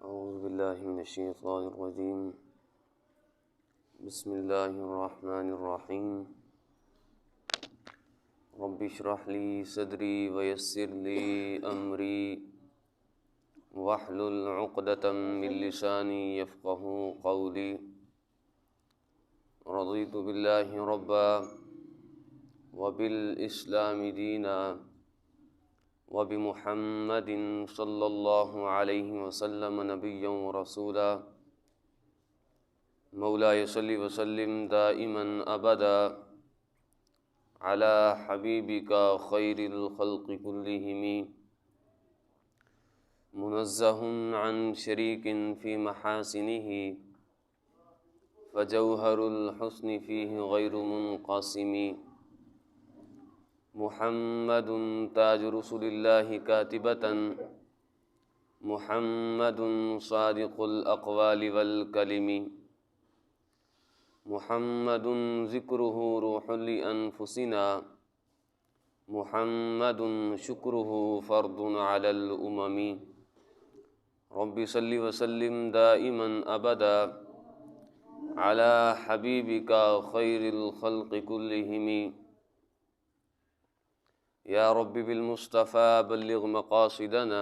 اعوذ باللہ من الشیطان الرجیم بسم اللہ الرحمن الرحیم رب اشرح لی صدری ویسر لی امری واحلل عقدۃ من لسانی یفقہوا قولی رضیت باللہ ربا وبالاسلام دینا وبمحمد صلی اللہ علیہ وسلم نبیا ورسولا مولاي صل وسلم دائما ابدا على حبيبك خير الخلق كلهم منزه عن شريك في محاسنه فجوهر الحسن فيه غير منقسم محمد تاج رسول الله كاتبة محمد صادق الأقوال والكلم محمد ذكره روح لأنفسنا محمد شكره فرض على الأمم رب صل وسلم دائما أبدا على حبيبك خير الخلق كلهم يا رب بالمصطفى بلغ مقاصدنا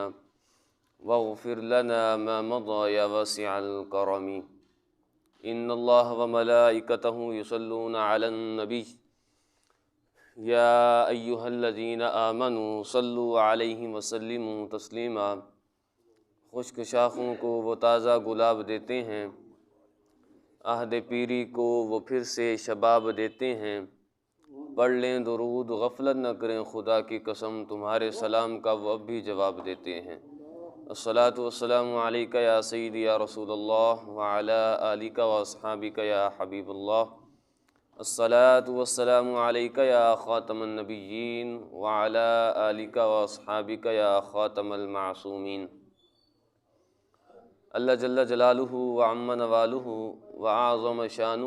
واغفر لنا ما مضى يا واسع الكرم ان الله وملائكته يصلون على النبي يا ايها الذين آمنوا صلوا عليه وسلموا تسليما خشک شاخوں کو وہ تازہ گلاب دیتے ہیں، عہد پیری کو وہ پھر سے شباب دیتے ہیں، پڑھ لیں درود غفلت نہ کریں خدا کی قسم، تمہارے سلام کا وہ اب بھی جواب دیتے ہیں۔ الصلاۃ والسلام علیک یا سیدی یا رسول اللہ وعلی آلک واصحابک یا حبیب اللہ، الصلاۃ والسلام علیک یا خاتم النبیین وعلی آلک واصحابک یا خاتم المعصومین۔ اللہ جل جلالہ وعم نوالہ وعظم شانہ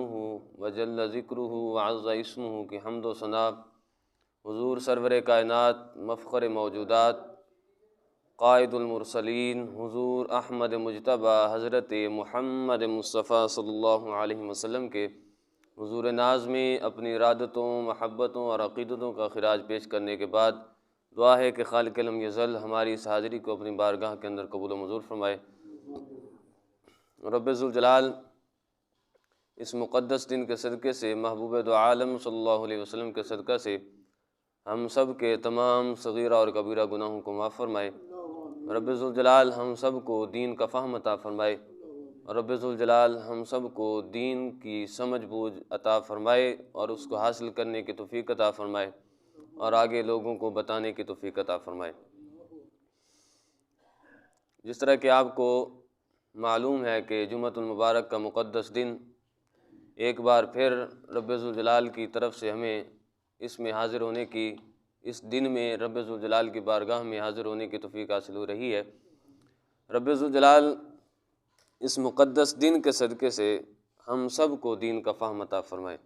وجل ذکرہ وعز اسمہ کی حمد و ثنا حضور سرور کائنات مفخر موجودات قائد المرسلین حضور احمد مجتبیٰ حضرت محمد مصطفیٰ صلی اللہ علیہ وسلم کے حضور ناز میں اپنی ارادتوں محبتوں اور عقیدتوں کا خراج پیش کرنے کے بعد دعا ہے کہ خالق لم یزل ہماری اس حاضری کو اپنی بارگاہ کے اندر قبول و منظور فرمائے۔ رب ذوالجلال اس مقدس دن کے صدقے سے، محبوب دو عالم صلی اللہ علیہ وسلم کے صدقہ سے ہم سب کے تمام صغیرہ اور کبیرہ گناہوں کو معاف فرمائے۔ رب ذوالجلال ہم سب کو دین کا فہم عطا فرمائے، اور رب ذوالجلال ہم سب کو دین کی سمجھ بوجھ عطا فرمائے اور اس کو حاصل کرنے کی توفیق عطا فرمائے اور آگے لوگوں کو بتانے کی توفیق عطا فرمائے۔ جس طرح کہ آپ کو معلوم ہے کہ جمعۃ المبارک کا مقدس دن ایک بار پھر رب ذوالجلال کی طرف سے ہمیں اس میں حاضر ہونے کی، اس دن میں رب ذوالجلال کی بارگاہ میں حاضر ہونے کی توفیق حاصل ہو رہی ہے۔ رب ذوالجلال اس مقدس دن کے صدقے سے ہم سب کو دین کا فہم عطا فرمائے۔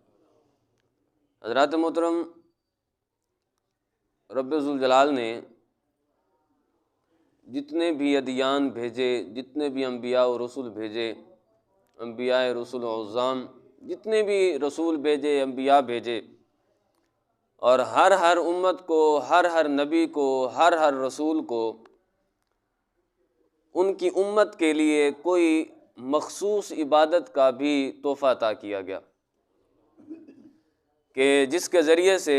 حضرات محترم، رب ذوالجلال نے جتنے بھی ادیان بھیجے، جتنے بھی انبیاء و رسول بھیجے، انبیاء رسول عظام، جتنے بھی رسول بھیجے، انبیاء بھیجے، اور ہر امت کو، ہر نبی کو، ہر رسول کو ان کی امت کے لیے کوئی مخصوص عبادت کا بھی تحفہ عطا کیا گیا کہ جس کے ذریعے سے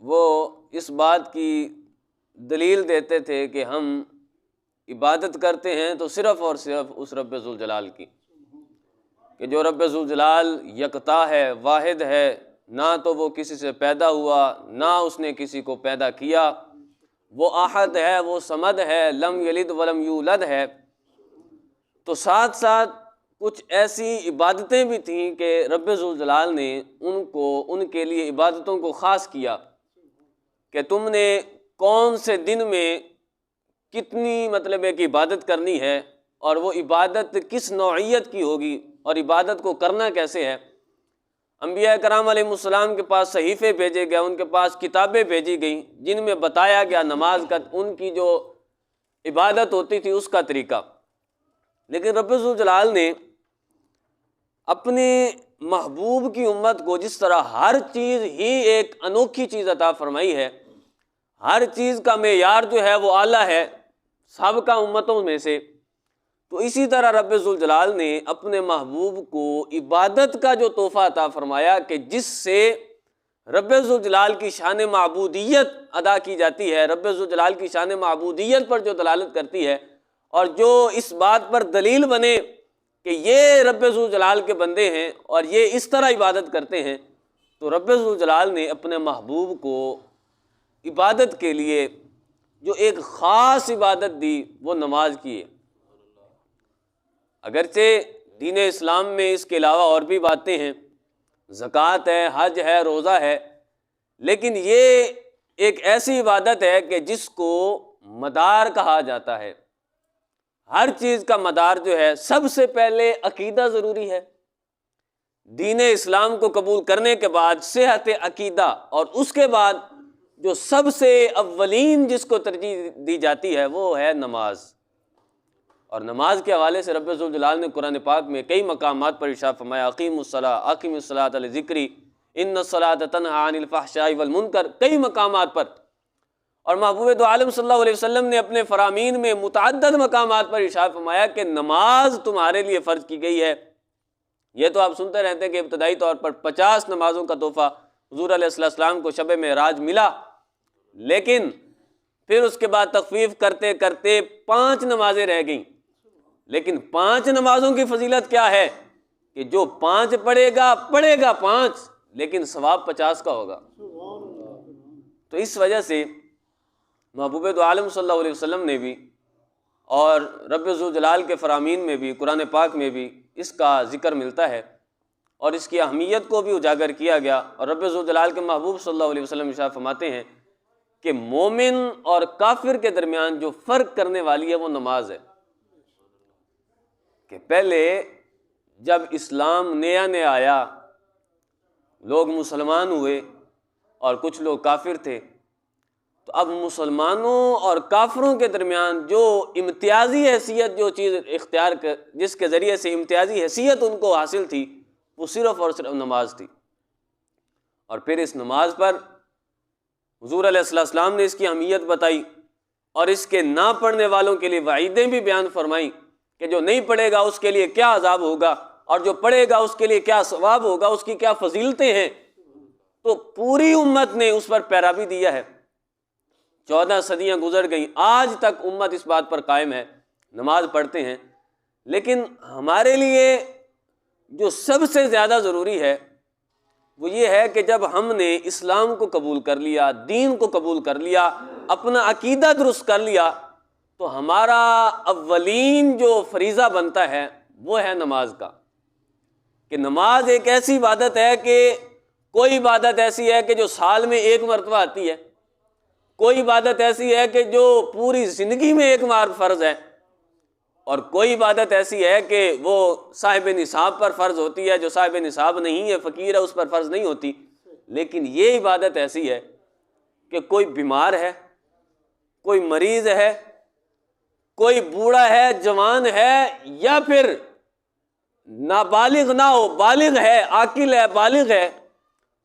وہ اس بات کی دلیل دیتے تھے کہ ہم عبادت کرتے ہیں تو صرف اور صرف اس رب ذوالجلال کی، کہ جو رب ذوالجلال یکتا ہے، واحد ہے، نہ تو وہ کسی سے پیدا ہوا، نہ اس نے کسی کو پیدا کیا، وہ احد ہے، وہ صمد ہے، لم یلد ولم یولد ہے۔ تو ساتھ ساتھ کچھ ایسی عبادتیں بھی تھیں کہ رب ذوالجلال نے ان کے لیے عبادتوں کو خاص کیا کہ تم نے کون سے دن میں کتنی مطلب ہے کہ عبادت کرنی ہے، اور وہ عبادت کس نوعیت کی ہوگی، اور عبادت کو کرنا کیسے ہے۔ انبیاء کرام علیہ السلام کے پاس صحیفے بھیجے گئے، ان کے پاس کتابیں بھیجی گئیں جن میں بتایا گیا نماز کا ان کی جو عبادت ہوتی تھی اس کا طریقہ، لیکن رب ذوالجلال نے اپنے محبوب کی امت کو جس طرح ہر چیز ہی ایک انوکھی چیز عطا فرمائی ہے، ہر چیز کا معیار جو ہے وہ اعلیٰ ہے سابقہ امتوں میں سے، تو اسی طرح رب ذوالجلال نے اپنے محبوب کو عبادت کا جو تحفہ عطا فرمایا کہ جس سے رب ذوالجلال کی شان معبودیت ادا کی جاتی ہے، رب ذوالجلال کی شان معبودیت پر جو دلالت کرتی ہے اور جو اس بات پر دلیل بنے کہ یہ رب ذوالجلال کے بندے ہیں اور یہ اس طرح عبادت کرتے ہیں، تو رب ذوالجلال نے اپنے محبوب کو عبادت کے لیے جو ایک خاص عبادت دی وہ نماز کی ہے۔ اگرچہ دین اسلام میں اس کے علاوہ اور بھی باتیں ہیں، زکوٰۃ ہے، حج ہے، روزہ ہے، لیکن یہ ایک ایسی عبادت ہے کہ جس کو مدار کہا جاتا ہے۔ ہر چیز کا مدار جو ہے، سب سے پہلے عقیدہ ضروری ہے۔ دین اسلام کو قبول کرنے کے بعد صحت عقیدہ، اور اس کے بعد جو سب سے اولین جس کو ترجیح دی جاتی ہے وہ ہے نماز۔ اور نماز کے حوالے سے رب ذوالجلال نے قرآن پاک میں کئی مقامات پر ارشاد فرمایا، اقیموا الصلاۃ لذکری ان الصلاۃ تنہی عن الفحشاء والمنکر، کئی مقامات پر۔ اور محبوب دو عالم صلی اللہ علیہ وسلم نے اپنے فرامین میں متعدد مقامات پر ارشاد فرمایا کہ نماز تمہارے لیے فرض کی گئی ہے۔ یہ تو آپ سنتے رہتے ہیں کہ ابتدائی طور پر 50 نمازوں کا تحفہ حضور علیہ السلام کو شب معراج ملا، لیکن پھر اس کے بعد تخفیف کرتے کرتے 5 نمازیں رہ گئیں۔ لیکن 5 نمازوں کی فضیلت کیا ہے کہ جو 5 پڑھے گا 5، لیکن ثواب 50 کا ہوگا۔ تو اس وجہ سے محبوب دو عالم صلی اللہ علیہ وسلم نے بھی اور رب ذوالجلال کے فرامین میں بھی، قرآن پاک میں بھی اس کا ذکر ملتا ہے اور اس کی اہمیت کو بھی اجاگر کیا گیا۔ اور رب ذوالجلال کے محبوب صلی اللہ علیہ وسلم ارشاد فرماتے ہیں کہ مومن اور کافر کے درمیان جو فرق کرنے والی ہے وہ نماز ہے۔ کہ پہلے جب اسلام نیا نیا آیا، لوگ مسلمان ہوئے اور کچھ لوگ کافر تھے، تو اب مسلمانوں اور کافروں کے درمیان جو امتیازی حیثیت، جو چیز اختیار جس کے ذریعے سے امتیازی حیثیت ان کو حاصل تھی، وہ صرف اور صرف نماز تھی۔ اور پھر اس نماز پر حضور علیہ السلام نے اس کی اہمیت بتائی اور اس کے نہ پڑھنے والوں کے لیے وعیدیں بھی بیان فرمائیں کہ جو نہیں پڑھے گا اس کے لیے کیا عذاب ہوگا اور جو پڑھے گا اس کے لیے کیا ثواب ہوگا، اس کی کیا فضیلتیں ہیں۔ تو پوری امت نے اس پر پیروی دیا ہے۔ 14 صدیاں گزر گئیں، آج تک امت اس بات پر قائم ہے، نماز پڑھتے ہیں۔ لیکن ہمارے لیے جو سب سے زیادہ ضروری ہے وہ یہ ہے کہ جب ہم نے اسلام کو قبول کر لیا، دین کو قبول کر لیا، اپنا عقیدہ درست کر لیا، تو ہمارا اولین جو فریضہ بنتا ہے وہ ہے نماز کا۔ کہ نماز ایک ایسی عبادت ہے کہ کوئی عبادت ایسی ہے کہ جو سال میں 1 مرتبہ آتی ہے، کوئی عبادت ایسی ہے کہ جو پوری زندگی میں 1 بار فرض ہے، اور کوئی عبادت ایسی ہے کہ وہ صاحب نصاب پر فرض ہوتی ہے، جو صاحب نصاب نہیں ہے، فقیر ہے، اس پر فرض نہیں ہوتی۔ لیکن یہ عبادت ایسی ہے کہ کوئی بیمار ہے، کوئی مریض ہے، کوئی بوڑھا ہے، جوان ہے، یا پھر نابالغ نہ ہو، بالغ ہے، عاقل ہے، بالغ ہے،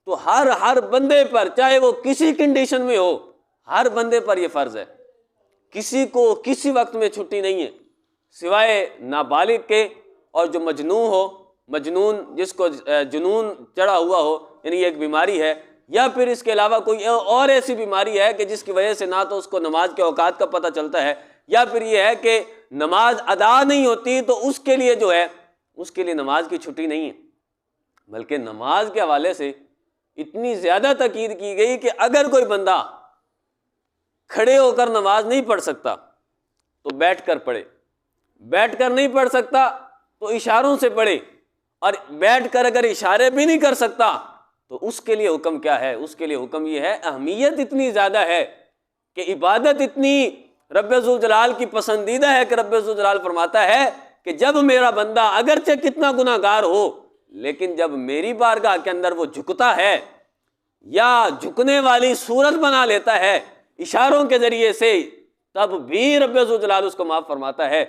تو ہر بندے پر، چاہے وہ کسی کنڈیشن میں ہو، ہر بندے پر یہ فرض ہے۔ کسی کو کسی وقت میں چھٹی نہیں ہے سوائے نابالغ کے، اور جو مجنون جس کو جنون چڑھا ہوا ہو، یعنی یہ ایک بیماری ہے، یا پھر اس کے علاوہ کوئی اور ایسی بیماری ہے کہ جس کی وجہ سے نہ تو اس کو نماز کے اوقات کا پتہ چلتا ہے، یا پھر یہ ہے کہ نماز ادا نہیں ہوتی، تو اس کے لیے جو ہے اس کے لیے نماز کی چھٹی نہیں ہے۔ بلکہ نماز کے حوالے سے اتنی زیادہ تاکید کی گئی کہ اگر کوئی بندہ کھڑے ہو کر نماز نہیں پڑھ سکتا تو بیٹھ کر پڑھے، بیٹھ کر نہیں پڑھ سکتا تو اشاروں سے پڑھے، اور بیٹھ کر اگر اشارے بھی نہیں کر سکتا تو اس کے لیے حکم کیا ہے؟ اس کے لیے حکم یہ ہے، اہمیت اتنی زیادہ ہے کہ عبادت اتنی رب ذوالجلال کی پسندیدہ ہے کہ رب ذوالجلال فرماتا ہے کہ جب میرا بندہ اگرچہ کتنا گناہ گار ہو، لیکن جب میری بارگاہ کے اندر وہ جھکتا ہے یا جھکنے والی صورت بنا لیتا ہے، اشاروں کے ذریعے سے تب بھی رب ذوالجلال اس کو معاف فرماتا ہے.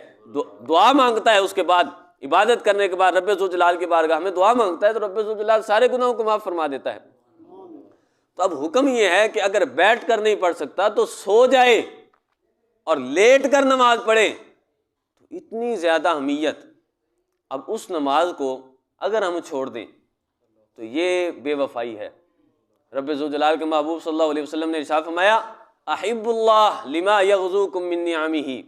دعا مانگتا ہے اس کے بعد، عبادت کرنے کے بعد رب ذوالجلال کی بارگاہ میں دعا مانگتا ہے تو رب ذوالجلال سارے گناہوں کو معاف فرما دیتا ہے. تو اب حکم یہ ہے کہ اگر بیٹھ کر نہیں پڑھ سکتا تو سو جائے اور لیٹ کر نماز پڑھے. تو اتنی زیادہ اہمیت. اب اس نماز کو اگر ہم چھوڑ دیں تو یہ بے وفائی ہے. رب ذوالجلال کے محبوب صلی اللہ علیہ وسلم نے ارشاد فرمایا احب اللہ لما یغزوکم من نعمہ،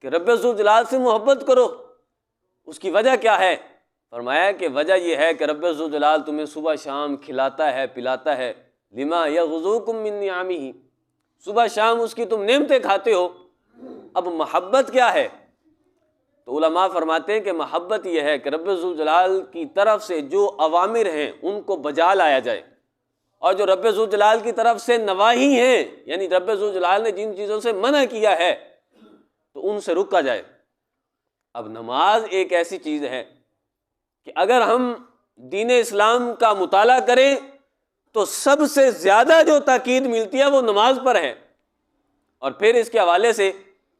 کہ رب ذوالجلال سے محبت کرو. اس کی وجہ کیا ہے؟ فرمایا کہ وجہ یہ ہے کہ رب ذوالجلال تمہیں صبح شام کھلاتا ہے پلاتا ہے. لما یغزوکم من نعمہ، صبح شام اس کی تم نعمتیں کھاتے ہو. اب محبت کیا ہے؟ تو علماء فرماتے ہیں کہ محبت یہ ہے کہ رب ذوالجلال کی طرف سے جو اوامر ہیں ان کو بجا لایا جائے، اور جو رب ذوالجلال کی طرف سے نواہی ہیں، یعنی رب ذوالجلال نے جن چیزوں سے منع کیا ہے تو ان سے رکا جائے. اب نماز ایک ایسی چیز ہے کہ اگر ہم دین اسلام کا مطالعہ کریں تو سب سے زیادہ جو تاکید ملتی ہے وہ نماز پر ہے. اور پھر اس کے حوالے سے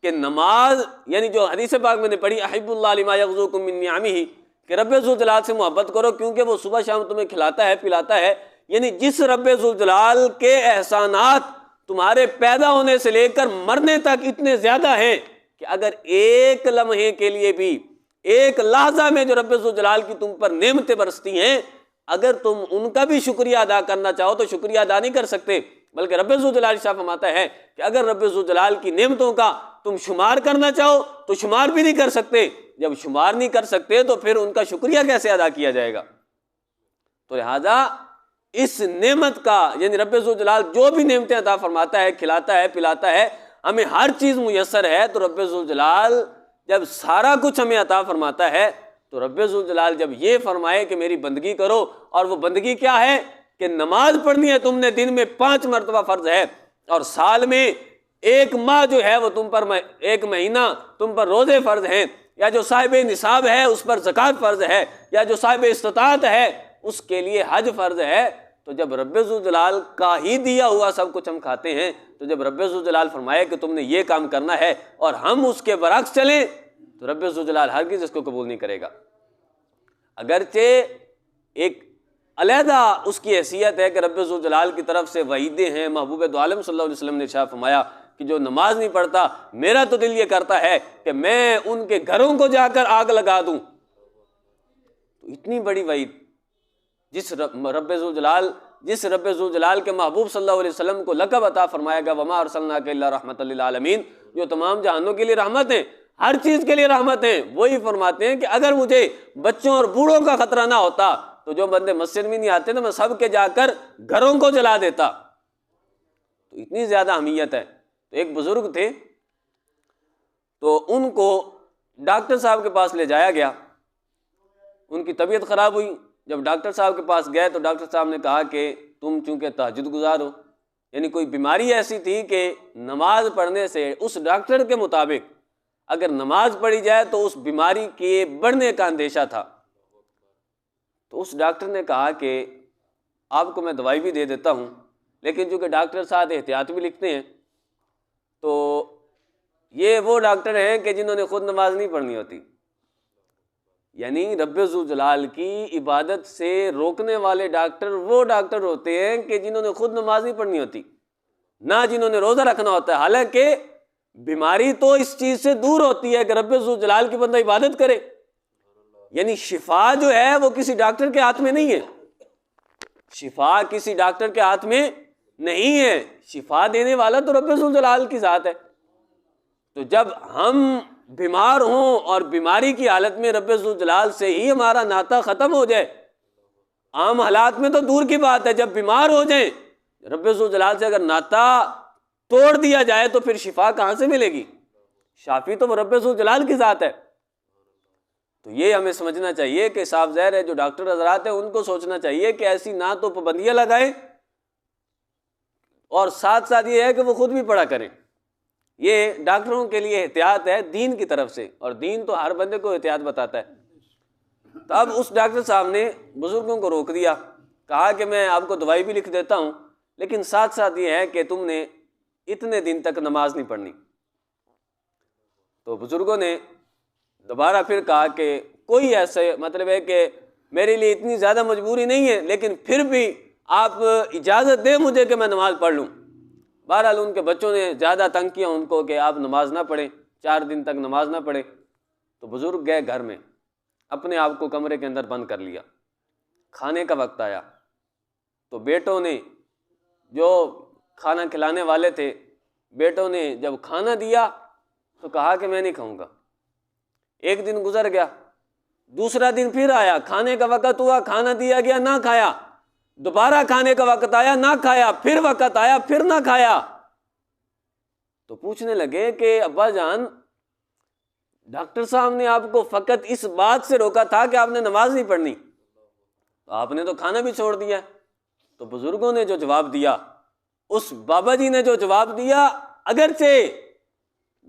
کہ نماز، یعنی جو حدیث پاک میں نے پڑھی احب اللہ لما یغزوکم من نعمہ، کہ رب ذوالجلال سے محبت کرو کیونکہ وہ صبح شام تمہیں کھلاتا ہے پلاتا ہے. یعنی جس رب ذوالجلال کے احسانات تمہارے پیدا ہونے سے لے کر مرنے تک اتنے زیادہ ہیں کہ اگر ایک لمحے کے لیے بھی، ایک لحظہ میں جو رب ذوالجلال کی تم پر نعمتیں برستی ہیں، اگر تم ان کا بھی شکریہ ادا کرنا چاہو تو شکریہ ادا نہیں کر سکتے. بلکہ رب ذوالجلال شاہ فرماتا ہے کہ اگر رب ذوالجلال کی نعمتوں کا تم شمار کرنا چاہو تو شمار بھی نہیں کر سکتے. جب شمار نہیں کر سکتے تو پھر ان کا شکریہ کیسے ادا کیا جائے گا؟ تو لہذا اس نعمت کا، یعنی رب ذوالجلال جو بھی نعمتیں عطا فرماتا ہے، کھلاتا ہے پلاتا ہے، ہمیں ہر چیز میسر ہے. تو رب ذوالجلال جب سارا کچھ ہمیں عطا فرماتا ہے تو رب ذوالجلال جب یہ فرمائے کہ میری بندگی کرو، اور وہ بندگی کیا ہے کہ نماز پڑھنی ہے تم نے دن میں 5 مرتبہ فرض ہے، اور سال میں 1 ماہ جو ہے وہ تم پر 1 مہینہ تم پر روزے فرض ہیں، یا جو صاحب نصاب ہے اس پر زکوٰۃ فرض ہے، یا جو صاحب استطاعت ہے اس کے لیے حج فرض ہے. تو جب رب ذوالجلال کا ہی دیا ہوا سب کچھ ہم کھاتے ہیں، تو جب رب ذوالجلال فرمائے کہ تم نے یہ کام کرنا ہے اور ہم اس کے برعکس چلیں تو رب ذوالجلال ہرگز اس کو قبول نہیں کرے گا. اگرچہ ایک علیحدہ اس کی حیثیت ہے کہ رب ذوالجلال کی طرف سے وعیدیں ہیں. محبوب دو عالم صلی اللہ علیہ وسلم نے ارشاد فرمایا کہ جو نماز نہیں پڑھتا میرا تو دل یہ کرتا ہے کہ میں ان کے گھروں کو جا کر آگ لگا دوں. تو اتنی بڑی وعید جس رب ذوالجلال کے محبوب صلی اللہ علیہ وسلم کو لقب عطا فرمایا گیا وما ارسلناک الا رحمۃ للعالمین، جو تمام جہانوں کے لیے رحمت ہیں، ہر چیز کے لیے رحمت ہیں. وہی فرماتے ہیں کہ اگر مجھے بچوں اور بوڑھوں کا خطرہ نہ ہوتا تو جو بندے مسجد میں نہیں آتے تو میں سب کے جا کر گھروں کو جلا دیتا. تو اتنی زیادہ اہمیت ہے. تو ایک بزرگ تھے، تو ان کو ڈاکٹر صاحب کے پاس لے جایا گیا. ان کی طبیعت خراب ہوئی. جب ڈاکٹر صاحب کے پاس گئے تو ڈاکٹر صاحب نے کہا کہ تم چونکہ تہجد گزار ہو، یعنی کوئی بیماری ایسی تھی کہ نماز پڑھنے سے اس ڈاکٹر کے مطابق اگر نماز پڑھی جائے تو اس بیماری کے بڑھنے کا اندیشہ تھا. تو اس ڈاکٹر نے کہا کہ آپ کو میں دوائی بھی دے دیتا ہوں، لیکن چونکہ ڈاکٹر صاحب احتیاط بھی لکھتے ہیں تو یہ وہ ڈاکٹر ہیں کہ جنہوں نے خود نماز نہیں پڑھنی ہوتی. یعنی رب ذوالجلال کی عبادت سے روکنے والے ڈاکٹر وہ ڈاکٹر ہوتے ہیں کہ جنہوں نے خود نماز نہیں پڑھنی ہوتی، نہ جنہوں نے روزہ رکھنا ہوتا ہے. حالانکہ بیماری تو اس چیز سے دور ہوتی ہے کہ رب ذوالجلال کی بندہ عبادت کرے. یعنی شفا جو ہے وہ کسی ڈاکٹر کے ہاتھ میں نہیں ہے، شفا کسی ڈاکٹر کے ہاتھ میں نہیں ہے. شفا دینے والا تو رب ذوالجلال کی ذات ہے. تو جب ہم بیمار ہوں اور بیماری کی حالت میں رب ذوالجلال سے ہی ہمارا ناطہ ختم ہو جائے، عام حالات میں تو دور کی بات ہے، جب بیمار ہو جائیں رب ذوالجلال سے اگر ناطہ توڑ دیا جائے تو پھر شفا کہاں سے ملے گی؟ شافی تو وہ رب ذوالجلال کی ذات ہے. تو یہ ہمیں سمجھنا چاہیے کہ صاف ظاہر ہے جو ڈاکٹر حضرات ہیں ان کو سوچنا چاہیے کہ ایسی نہ تو پابندیاں لگائیں اور ساتھ ساتھ یہ ہے کہ وہ خود بھی پڑھا کریں. یہ ڈاکٹروں کے لیے احتیاط ہے دین کی طرف سے، اور دین تو ہر بندے کو احتیاط بتاتا ہے. تو اب اس ڈاکٹر صاحب نے بزرگوں کو روک دیا، کہا کہ میں آپ کو دوائی بھی لکھ دیتا ہوں لیکن ساتھ ساتھ یہ ہے کہ تم نے اتنے دن تک نماز نہیں پڑھنی. تو بزرگوں نے دوبارہ پھر کہا کہ کوئی ایسے مطلب ہے کہ میرے لیے اتنی زیادہ مجبوری نہیں ہے، لیکن پھر بھی آپ اجازت دیں مجھے کہ میں نماز پڑھ لوں۔ بہرحال ان کے بچوں نے زیادہ تنگ کیا ان کو کہ آپ نماز نہ پڑھیں، 4 دن تک نماز نہ پڑھیں۔ تو بزرگ گئے گھر میں، اپنے آپ کو کمرے کے اندر بند کر لیا۔ کھانے کا وقت آیا تو بیٹوں نے، جو کھانا کھلانے والے تھے، بیٹوں نے جب کھانا دیا تو کہا کہ میں نہیں کھاؤں گا۔ ایک دن گزر گیا، دوسرا دن پھر آیا، کھانے کا وقت ہوا، کھانا دیا گیا، نہ کھایا۔ دوبارہ کھانے کا وقت آیا، نہ کھایا، پھر وقت آیا، پھر نہ کھایا۔ تو پوچھنے لگے کہ ابا جان، ڈاکٹر صاحب نے آپ کو فقط اس بات سے روکا تھا کہ آپ نے نماز نہیں پڑھنی، تو آپ نے تو کھانا بھی چھوڑ دیا۔ تو بزرگوں نے جو جواب دیا، اس بابا جی نے جو جواب دیا، اگرچہ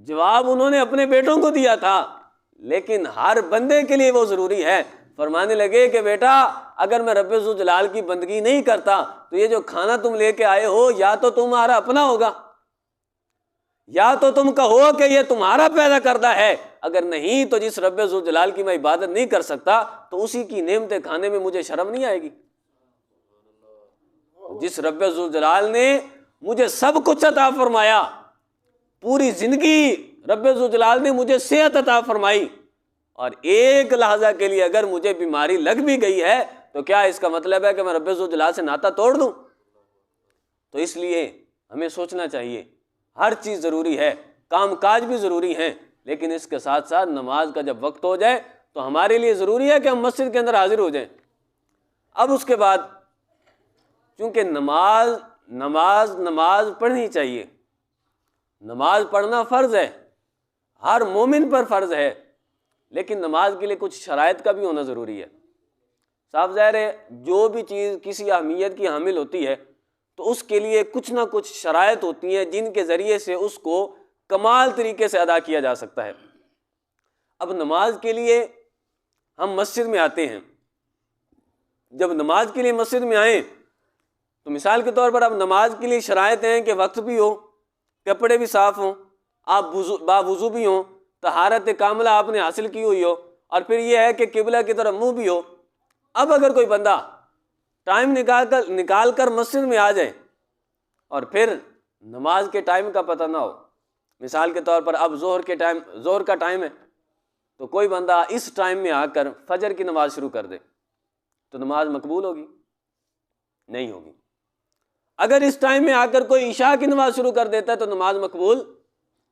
جواب انہوں نے اپنے بیٹوں کو دیا تھا، لیکن ہر بندے کے لیے وہ ضروری ہے۔ فرمانے لگے کہ بیٹا، اگر میں رب ذوالجلال کی بندگی نہیں کرتا تو یہ جو کھانا تم لے کے آئے ہو، یا تو تمہارا اپنا ہوگا، یا تو تم کہو کہ یہ تمہارا پیدا کردہ ہے، اگر نہیں تو جس رب ذوالجلال کی میں عبادت نہیں کر سکتا تو اسی کی نعمتیں کھانے میں مجھے شرم نہیں آئے گی۔ جس رب ذوالجلال نے مجھے سب کچھ عطا فرمایا، پوری زندگی رب ذوالجلال نے مجھے صحت عطا فرمائی، اور ایک لحظہ کے لیے اگر مجھے بیماری لگ بھی گئی ہے تو کیا اس کا مطلب ہے کہ میں رب ذوالجلال سے ناطہ توڑ دوں؟ تو اس لیے ہمیں سوچنا چاہیے، ہر چیز ضروری ہے، کام کاج بھی ضروری ہیں، لیکن اس کے ساتھ ساتھ نماز کا جب وقت ہو جائے تو ہمارے لیے ضروری ہے کہ ہم مسجد کے اندر حاضر ہو جائیں۔ اب اس کے بعد چونکہ نماز پڑھنی چاہیے، نماز پڑھنا فرض ہے، ہر مومن پر فرض ہے، لیکن نماز کے لیے کچھ شرائط کا بھی ہونا ضروری ہے۔ صاف ظاہر ہے جو بھی چیز کسی اہمیت کی حامل ہوتی ہے تو اس کے لیے کچھ نہ کچھ شرائط ہوتی ہیں جن کے ذریعے سے اس کو کمال طریقے سے ادا کیا جا سکتا ہے۔ اب نماز کے لیے ہم مسجد میں آتے ہیں، جب نماز کے لیے مسجد میں آئیں تو مثال کے طور پر اب نماز کے لیے شرائط ہیں کہ وقت بھی ہو، کپڑے بھی صاف ہوں، آپ باوضو بھی ہوں، طہارت کاملہ آپ نے حاصل کی ہوئی ہو، اور پھر یہ ہے کہ قبلہ کی طرف منہ بھی ہو۔ اب اگر کوئی بندہ ٹائم نکال کر مسجد میں آ جائے اور پھر نماز کے ٹائم کا پتہ نہ ہو، مثال کے طور پر اب ظہر کا ٹائم ہے تو کوئی بندہ اس ٹائم میں آ کر فجر کی نماز شروع کر دے تو نماز مقبول ہوگی؟ نہیں ہوگی۔ اگر اس ٹائم میں آ کر کوئی عشاء کی نماز شروع کر دیتا ہے تو نماز مقبول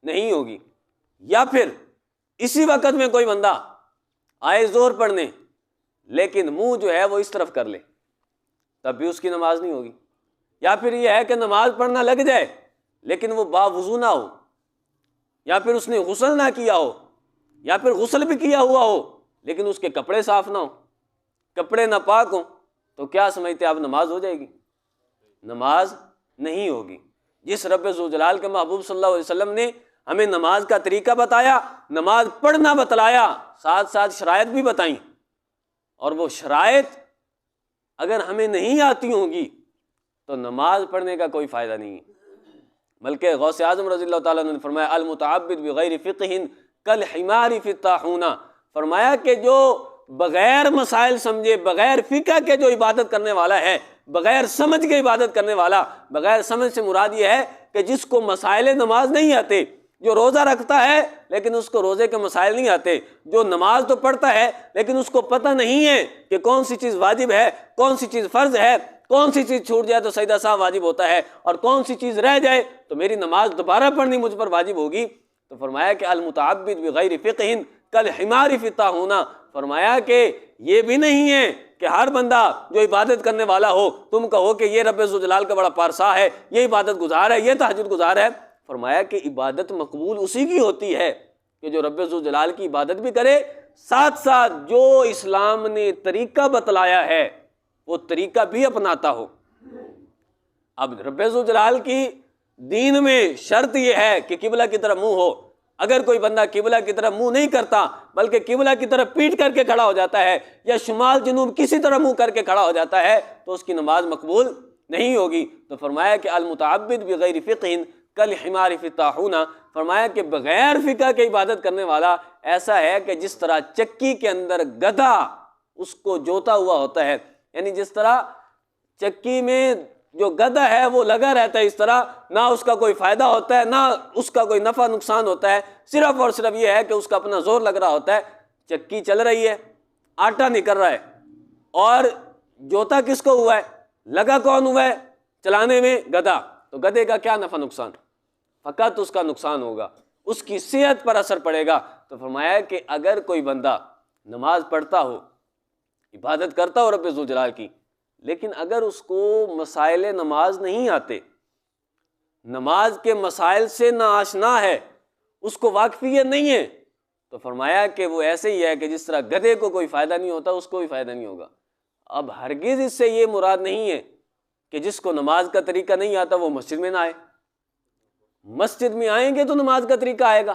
نہیں ہوگی۔ یا پھر اسی وقت میں کوئی بندہ آئے ظہر پڑھنے لیکن منہ جو ہے وہ اس طرف کر لے، تب بھی اس کی نماز نہیں ہوگی۔ یا پھر یہ ہے کہ نماز پڑھنا لگ جائے لیکن وہ باوضو نہ ہو، یا پھر اس نے غسل نہ کیا ہو، یا پھر غسل بھی کیا ہوا ہو لیکن اس کے کپڑے صاف نہ ہو، کپڑے ناپاک ہوں، تو کیا سمجھتے آپ نماز ہو جائے گی؟ نماز نہیں ہوگی۔ جس رب ذوالجلال کے محبوب صلی اللہ علیہ وسلم نے ہمیں نماز کا طریقہ بتایا، نماز پڑھنا بتلایا، ساتھ ساتھ شرائط بھی بتائیں، اور وہ شرائط اگر ہمیں نہیں آتی ہوں گی تو نماز پڑھنے کا کوئی فائدہ نہیں ہے۔ بلکہ غوث اعظم رضی اللہ تعالیٰ عنہ نے فرمایا المتعبد بغیر فقہ کالحمار فی الطاحونہ، فرمایا کہ جو بغیر مسائل سمجھے، بغیر فقہ کے جو عبادت کرنے والا ہے، بغیر سمجھ کے عبادت کرنے والا، بغیر سمجھ سے مراد یہ ہے کہ جس کو مسائل نماز نہیں آتے، جو روزہ رکھتا ہے لیکن اس کو روزے کے مسائل نہیں آتے، جو نماز تو پڑھتا ہے لیکن اس کو پتہ نہیں ہے کہ کون سی چیز واجب ہے، کون سی چیز فرض ہے، کون سی چیز چھوٹ جائے تو سجدہ سہو واجب ہوتا ہے، اور کون سی چیز رہ جائے تو میری نماز دوبارہ پڑھنی مجھ پر واجب ہوگی۔ تو فرمایا کہ المتعبد بغیر فقہ کالحمار فی الطاحونہ، فرمایا کہ یہ بھی نہیں ہے کہ ہر بندہ جو عبادت کرنے والا ہو تم کہو کہ یہ رب ذوالجلال کا بڑا پارسا ہے، یہ عبادت گزار ہے، یہ تہجد گزار ہے۔ فرمایا کہ عبادت مقبول اسی کی ہوتی ہے کہ جو رب ذوالجلال کی عبادت بھی کرے، ساتھ ساتھ جو اسلام نے طریقہ بتلایا ہے وہ طریقہ بھی اپناتا ہو۔ اب رب ذوالجلال کی دین میں شرط یہ ہے کہ قبلہ کی طرف منہ ہو۔ اگر کوئی بندہ قبلہ کی طرف منہ نہیں کرتا بلکہ قبلہ کی طرف پیٹ کر کے کھڑا ہو جاتا ہے یا شمال جنوب کسی طرح منہ کر کے کھڑا ہو جاتا ہے تو اس کی نماز مقبول نہیں ہوگی۔ تو فرمایا کہ المتعبد بغیر فقہ کل حمار فی طاحونہ، فرمایا کہ بغیر فقہ کے عبادت کرنے والا ایسا ہے کہ جس طرح چکی کے اندر گدھا اس کو جوتا ہوا ہوتا ہے، یعنی جس طرح چکی میں جو گدھا ہے وہ لگا رہتا ہے، اس طرح نہ اس کا کوئی فائدہ ہوتا ہے نہ اس کا کوئی نفع نقصان ہوتا ہے، صرف اور صرف یہ ہے کہ اس کا اپنا زور لگ رہا ہوتا ہے۔ چکی چل رہی ہے، آٹا نکل رہا ہے، اور جوتا کس کو ہوا ہے؟ لگا کون ہوا ہے چلانے میں؟ گدھا۔ تو گدھے کا کیا نفع نقصان؟ فقط اس کا نقصان ہوگا، اس کی صحت پر اثر پڑے گا۔ تو فرمایا کہ اگر کوئی بندہ نماز پڑھتا ہو، عبادت کرتا ہو رب ذوالجلال کی، لیکن اگر اس کو مسائل نماز نہیں آتے، نماز کے مسائل سے ناآشنا ہے، اس کو واقفیت نہیں ہے، تو فرمایا کہ وہ ایسے ہی ہے کہ جس طرح گدھے کو کوئی فائدہ نہیں ہوتا اس کو بھی فائدہ نہیں ہوگا۔ اب ہرگز اس سے یہ مراد نہیں ہے کہ جس کو نماز کا طریقہ نہیں آتا وہ مسجد میں نہ آئے۔ مسجد میں آئیں گے تو نماز کا طریقہ آئے گا،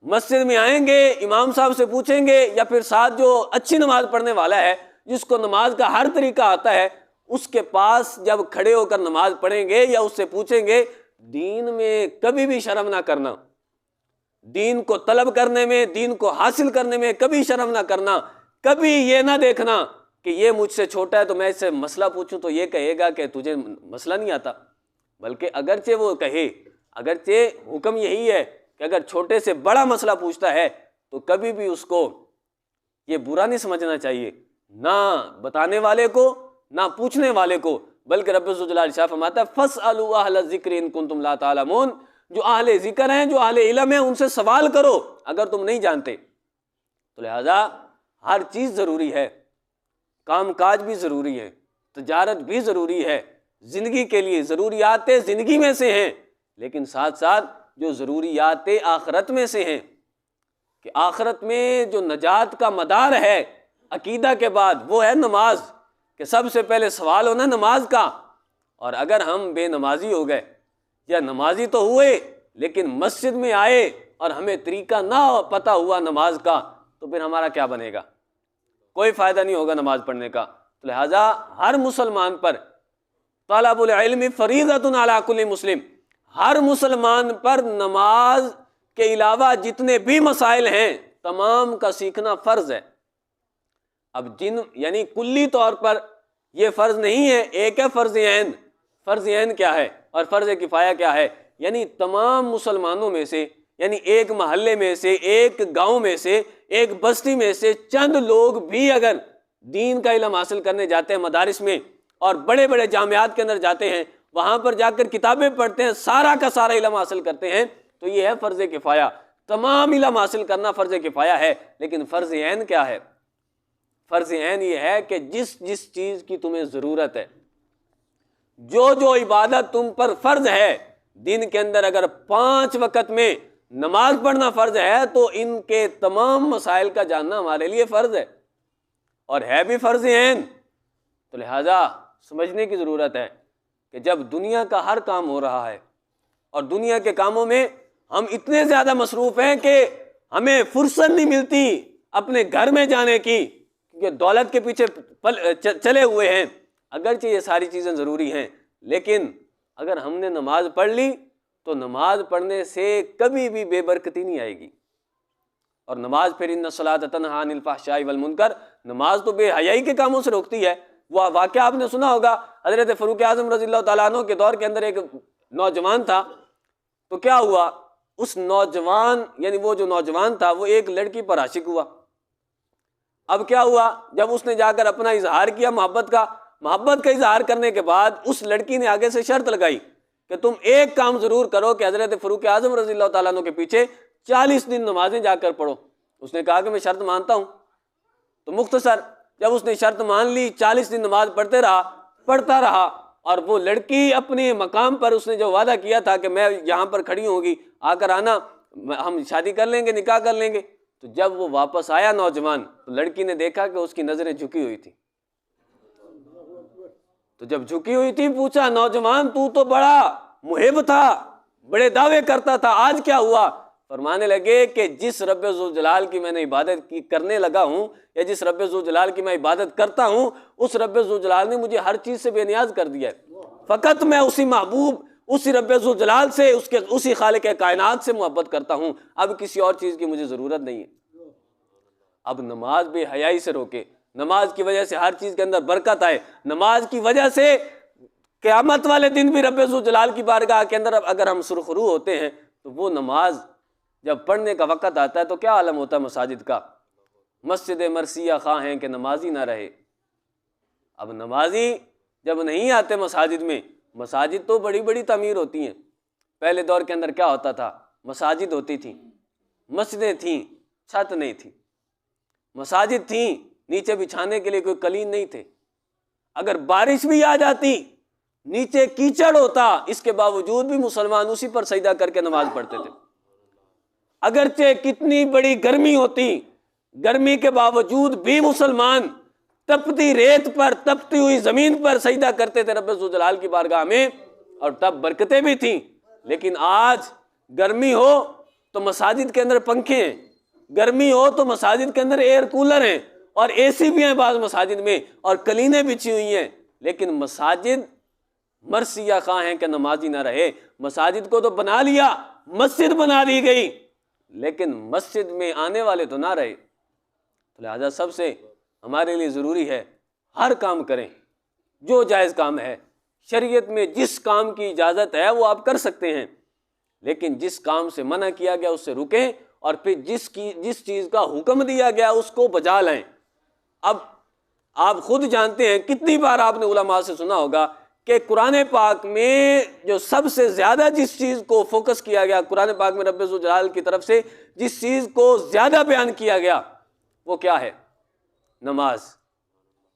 مسجد میں آئیں گے امام صاحب سے پوچھیں گے، یا پھر ساتھ جو اچھی نماز پڑھنے والا ہے جس کو نماز کا ہر طریقہ آتا ہے، اس کے پاس جب کھڑے ہو کر نماز پڑھیں گے یا اس سے پوچھیں گے، دین میں کبھی بھی شرم نہ کرنا، دین کو طلب کرنے میں، دین کو حاصل کرنے میں کبھی شرم نہ کرنا، کبھی یہ نہ دیکھنا کہ یہ مجھ سے چھوٹا ہے تو میں اس سے مسئلہ پوچھوں تو یہ کہے گا کہ تجھے مسئلہ نہیں آتا، بلکہ اگرچہ وہ کہے، اگرچہ حکم یہی ہے کہ اگر چھوٹے سے بڑا مسئلہ پوچھتا ہے تو کبھی بھی اس کو یہ برا نہیں سمجھنا چاہیے، نہ بتانے والے کو نہ پوچھنے والے کو، بلکہ رب ذوالجلال شاہ فرماتا ہے فَاسْأَلُوا أَهْلَ الذِّكْرِ إِن كُنتُمْ لَا تَعْلَمُونَ، جو اہل ذکر ہیں، جو اہل علم ہیں، ان سے سوال کرو اگر تم نہیں جانتے۔ تو لہذا ہر چیز ضروری ہے، کام کاج بھی ضروری ہے، تجارت بھی ضروری ہے، زندگی کے لیے ضروریات زندگی میں سے ہیں، لیکن ساتھ ساتھ جو ضروریات آخرت میں سے ہیں، کہ آخرت میں جو نجات کا مدار ہے عقیدہ کے بعد وہ ہے نماز، کہ سب سے پہلے سوال ہونا نماز کا۔ اور اگر ہم بے نمازی ہو گئے یا نمازی تو ہوئے لیکن مسجد میں آئے اور ہمیں طریقہ نہ پتہ ہوا نماز کا، تو پھر ہمارا کیا بنے گا؟ کوئی فائدہ نہیں ہوگا نماز پڑھنے کا۔ تو لہٰذا ہر مسلمان پر طلب العلم فریضۃ علی کل مسلم، ہر مسلمان پر نماز کے علاوہ جتنے بھی مسائل ہیں تمام کا سیکھنا فرض ہے۔ اب یعنی کلی طور پر یہ فرض نہیں ہے، ایک ہے فرض عین۔ فرض عین کیا ہے اور فرض کفایہ کیا ہے؟ یعنی تمام مسلمانوں میں سے، یعنی ایک محلے میں سے، ایک گاؤں میں سے، ایک بستی میں سے چند لوگ بھی اگر دین کا علم حاصل کرنے جاتے ہیں مدارس میں اور بڑے بڑے جامعات کے اندر جاتے ہیں، وہاں پر جا کر کتابیں پڑھتے ہیں، سارا کا سارا علم حاصل کرتے ہیں، تو یہ ہے فرض کفایہ۔ تمام علم حاصل کرنا فرض کفایہ ہے، لیکن فرض عین کیا ہے؟ فرض عین یہ ہے کہ جس چیز کی تمہیں ضرورت ہے، جو عبادت تم پر فرض ہے دن کے اندر، اگر 5 وقت میں نماز پڑھنا فرض ہے تو ان کے تمام مسائل کا جاننا ہمارے لیے فرض ہے، اور ہے بھی فرض عین۔ تو لہذا سمجھنے کی ضرورت ہے کہ جب دنیا کا ہر کام ہو رہا ہے اور دنیا کے کاموں میں ہم اتنے زیادہ مصروف ہیں کہ ہمیں فرصت نہیں ملتی اپنے گھر میں جانے کی، کیونکہ دولت کے پیچھے چلے ہوئے ہیں۔ اگرچہ یہ ساری چیزیں ضروری ہیں، لیکن اگر ہم نے نماز پڑھ لی تو نماز پڑھنے سے کبھی بھی بے برکتی نہیں آئے گی۔ اور نماز پھر ان الصلاۃ تنہی عن الفحشاء والمنکر، نماز تو بے حیائی کے کاموں سے روکتی ہے۔ وہ واقعہ آپ نے سنا ہوگا، حضرت فاروق اعظم رضی اللہ تعالیٰ عنہ کے دور کے اندر ایک نوجوان تھا، تو کیا ہوا، اس نوجوان یعنی وہ جو نوجوان تھا وہ ایک لڑکی پر عاشق ہوا۔ اب کیا ہوا، جب اس نے جا کر اپنا اظہار کیا محبت کا اظہار کرنے کے بعد اس لڑکی نے آگے سے شرط لگائی کہ تم ایک کام ضرور کرو کہ حضرت فاروق اعظم رضی اللہ تعالیٰ عنہ کے پیچھے 40 دن نمازیں جا کر پڑھو۔ اس نے کہا کہ میں شرط مانتا ہوں۔ تو مختصر جب اس نے شرط مان لی، 40 دن نماز پڑھتا رہا، اور وہ لڑکی اپنے مقام پر اس نے جو وعدہ کیا تھا کہ میں یہاں پر کھڑی ہوں گی، آ کر آنا، ہم شادی کر لیں گے، نکاح کر لیں گے۔ تو جب وہ واپس آیا نوجوان، تو لڑکی نے دیکھا کہ اس کی نظریں جھکی ہوئی تھی۔ تو جب جھکی ہوئی تھی پوچھا، نوجوان تو بڑا محب تھا، بڑے دعوے کرتا تھا، آج کیا ہوا؟ فرمانے لگے کہ جس رب ذوالجلال کی میں نے عبادت کرنے لگا ہوں، یا جس رب ذوالجلال کی میں عبادت کرتا ہوں، اس رب ذوالجلال نے مجھے ہر چیز سے بے نیاز کر دیا ہے، فقط میں اسی محبوب، اسی رب ذوالجلال سے، اسی خالق کائنات سے محبت کرتا ہوں، اب کسی اور چیز کی مجھے ضرورت نہیں ہے۔ اب نماز بے حیائی سے روکے، نماز کی وجہ سے ہر چیز کے اندر برکت آئے، نماز کی وجہ سے قیامت والے دن بھی رب ذوالجلال کی بارگاہ کے اندر اگر ہم سرخرو ہوتے ہیں تو وہ نماز جب پڑھنے کا وقت آتا ہے تو کیا عالم ہوتا ہے مساجد کا۔ مسجد مرثیہ خواہ ہیں کہ نمازی نہ رہے۔ اب نمازی جب نہیں آتے مساجد میں، مساجد تو بڑی بڑی تعمیر ہوتی ہیں، پہلے دور کے اندر کیا ہوتا تھا، مساجد ہوتی تھیں، مسجدیں تھیں، چھت نہیں تھی، مساجد تھیں، نیچے بچھانے کے لیے کوئی قلین نہیں تھے، اگر بارش بھی آ جاتی نیچے کیچڑ ہوتا، اس کے باوجود بھی مسلمان اسی پر سجدہ کر کے نماز پڑھتے تھے۔ اگرچہ کتنی بڑی گرمی ہوتی، گرمی کے باوجود بھی مسلمان تپتی ریت پر، تپتی ہوئی زمین پر سجدہ کرتے تھے رب ذوالجلال کی بارگاہ میں، اور تب برکتیں بھی تھیں۔ لیکن آج گرمی ہو تو مساجد کے اندر پنکھے ہیں، گرمی ہو تو مساجد کے اندر ایئر کولر ہیں، اور اے سی بھی ہیں بعض مساجد میں، اور قلینیں بچھی ہوئی ہیں، لیکن مساجد مرثیہ خواہ ہیں کہ نمازی نہ رہے۔ مساجد کو تو بنا لیا، مسجد بنا دی گئی، لیکن مسجد میں آنے والے تو نہ رہے۔ لہذا سب سے ہمارے لیے ضروری ہے ہر کام کریں جو جائز کام ہے، شریعت میں جس کام کی اجازت ہے وہ آپ کر سکتے ہیں، لیکن جس کام سے منع کیا گیا اس سے رکیں، اور پھر جس چیز کا حکم دیا گیا اس کو بجا لائیں۔ اب آپ خود جانتے ہیں، کتنی بار آپ نے علماء سے سنا ہوگا کہ قرآن پاک میں جو سب سے زیادہ جس چیز کو فوکس کیا گیا، قرآن پاک میں رب ذوالجلال کی طرف سے جس چیز کو زیادہ بیان کیا گیا وہ کیا ہے؟ نماز۔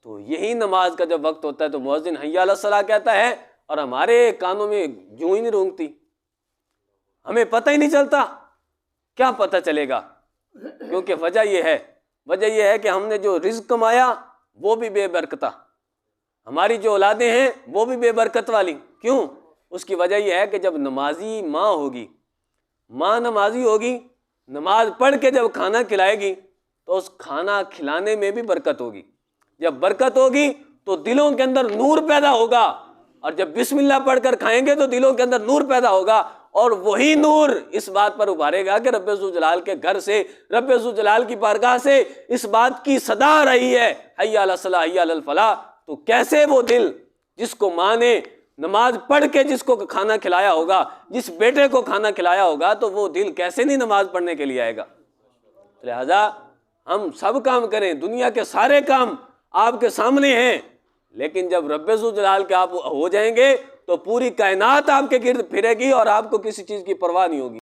تو یہی نماز کا جب وقت ہوتا ہے تو مؤذن حی علی الصلاۃ کہتا ہے، اور ہمارے کانوں میں جوں ہی نہیں رونگتی، ہمیں پتہ ہی نہیں چلتا۔ کیا پتہ چلے گا؟ کیونکہ وجہ یہ ہے کہ ہم نے جو رزق کمایا وہ بھی بے برکتہ، ہماری جو اولادیں ہیں وہ بھی بے برکت والی۔ کیوں؟ اس کی وجہ یہ ہے کہ جب نمازی ماں ہوگی، ماں نمازی ہوگی، نماز پڑھ کے جب کھانا کھلائے گی تو اس کھانا کھلانے میں بھی برکت ہوگی۔ جب برکت ہوگی تو دلوں کے اندر نور پیدا ہوگا، اور جب بسم اللہ پڑھ کر کھائیں گے تو دلوں کے اندر نور پیدا ہوگا، اور وہی نور اس بات پر ابھارے گا کہ رب ذوالجلال کے گھر سے، رب ذوالجلال کی بارگاہ سے اس بات کی صدا آ رہی ہے، حی علی الصلاۃ حی علی الفلاح۔ تو کیسے وہ دل جس کو ماں نے نماز پڑھ کے جس کو کھانا کھلایا ہوگا، جس بیٹے کو کھانا کھلایا ہوگا، تو وہ دل کیسے نہیں نماز پڑھنے کے لیے آئے گا؟ لہذا ہم سب کام کریں، دنیا کے سارے کام آپ کے سامنے ہیں، لیکن جب رب ذوالجلال کے آپ ہو جائیں گے تو پوری کائنات آپ کے گرد پھرے گی اور آپ کو کسی چیز کی پرواہ نہیں ہوگی۔